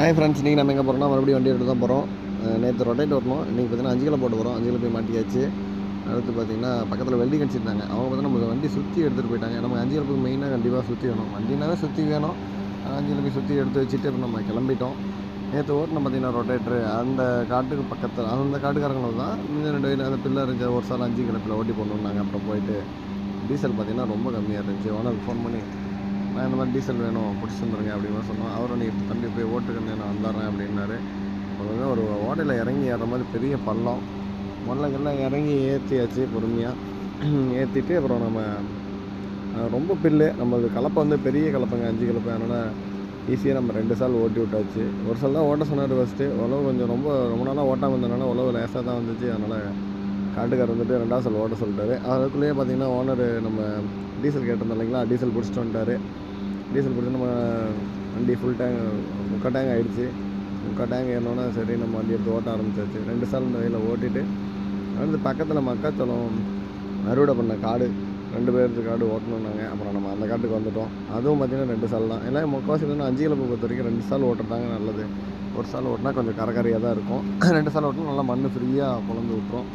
Hi friends, இன்றைக்கி நம்ம எங்கே போகிறோம்னா மறுபடியும் வண்டி எடுத்து தான் போகிறோம். நேற்று ரொட்டேட் வரணும். இன்றைக்கி பார்த்தீங்கன்னா 5 கிலோ போட்டு போகிறோம். 5 கிலோ போய் மாட்டியாச்சு. அடுத்து பார்த்தீங்கன்னா பக்கத்தில் வெல்டிங் அடிச்சிருந்தாங்க. அவங்க பார்த்தீங்கன்னா நம்ம வண்டி சுற்றி எடுத்துகிட்டு போயிட்டாங்க. நமக்கு 5 கிலோ மெயினாக கண்டிப்பாக சுற்றி வேணும். வண்டினாவே சுற்றி வேணும். 5 கிலோ போய் சுற்றி எடுத்து வச்சுட்டு அப்புறம் நம்ம கிளம்பிட்டோம். நேற்று ஓட்டின பார்த்தீங்கன்னா ரொட்டேட்ரு அந்த காட்டுக்கு பக்கத்தில் அந்த காட்டுக்காரங்களும் தான் இன்னும் 2 வயலில் அந்த பிள்ளை இருந்துச்சு. ஒரு சார் 5 கிலோ ஓட்டி போடணுன்னாங்க. அப்புறம் போயிட்டு டீசல் பார்த்தீங்கன்னா ரொம்ப கம்மியாக இருந்துச்சு. ஓனருக்கு ஃபோன் பண்ணி நான் இந்த மாதிரி டீசல் வேணும் பிடிச்சி வந்துருங்க அப்படின்னு சொன்னோம். அவரும் நீ தம்பி போய் ஓட்டுக்கண்ணே நான் வந்துடுறேன் அப்படின்னாரு. அப்புறம் ஒரு ஓட்டையில் இறங்கி ஏற மாதிரி பெரிய பள்ளம் மொல்லங்கள்லாம் இறங்கி ஏற்றியாச்சு பொறுமையாக ஏற்றிட்டு அப்புறம் நம்ம ரொம்ப பில்லு நம்மளுக்கு கலப்பை வந்து பெரிய கலப்பைங்க 5 கலப்பை. அதனால் ஈஸியாக நம்ம 2 சால் ஓட்டி விட்டாச்சு. ஒரு சால் தான் ஓட்ட சொன்னார் ஃபஸ்ட்டு. உழவு கொஞ்சம் ரொம்ப நாளாக ஓட்டாமல் இருந்தனால உழவு லேசாக தான் வந்துச்சு. அதனால் காட்டுக்காரர் வந்துட்டு 2வது சால் ஓட்ட சொல்லிட்டாரு. அதுக்குள்ளேயே பார்த்திங்கன்னா ஓனர் நம்ம டீசல் கேட்டிருந்தோம் இல்லைங்களா, டீசல் பிடிச்சிட்டு வந்துட்டார். டீசல் பிடிச்சி நம்ம வண்டி ஃபுல் டேங்க் 3/4 டேங்க் ஆகிடுச்சு. 3/4 டேங்க் ஏறினோன்னா சரி நம்ம வண்டி எடுத்து ஓட்ட ஆரம்பிச்சாச்சு. 2 சால் இந்த வயலில் ஓட்டிட்டு அடுத்து பக்கத்தில் மக்காச்சோளம் அறுவடை பண்ண காடு 2 பேருக்கு காடு ஓட்டணுன்னாங்க. அப்புறம் நம்ம அந்த காட்டுக்கு வந்துவிட்டோம். அதுவும் பார்த்திங்கன்னா 2 சால் தான். எல்லாம் முக்கால்வாசி வந்து 5 கிலோ பொறுத்த வரைக்கும் 2 சால் ஓட்டுறதாங்க நல்லது. ஒரு சால் ஓட்டினா கொஞ்சம் கரையாக தான் இருக்கும். 2 சால் ஓட்டினா நல்லா மண் ஃப்ரீயாக குழந்து விட்டுரும்.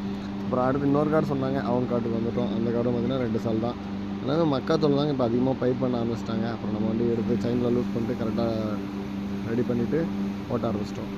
அப்புறம் அடுத்து இன்னொரு காடு சொன்னாங்க, அவங்க காட்டுக்கு வந்துவிட்டோம். அந்த காடும் பார்த்திங்கன்னா 2 சால் தான். அதனால் மக்காத்தூள் தாங்க இப்போ அதிகமாக பயிர் பண்ண ஆரம்பிச்சிட்டாங்க. அப்புறம் நம்ம வண்டி எடுத்து செயினில் லூஸ் பண்ணிட்டு கரெக்டாக ரெடி பண்ணிவிட்டு ஓட்ட ஆரம்பிச்சிட்டோம்.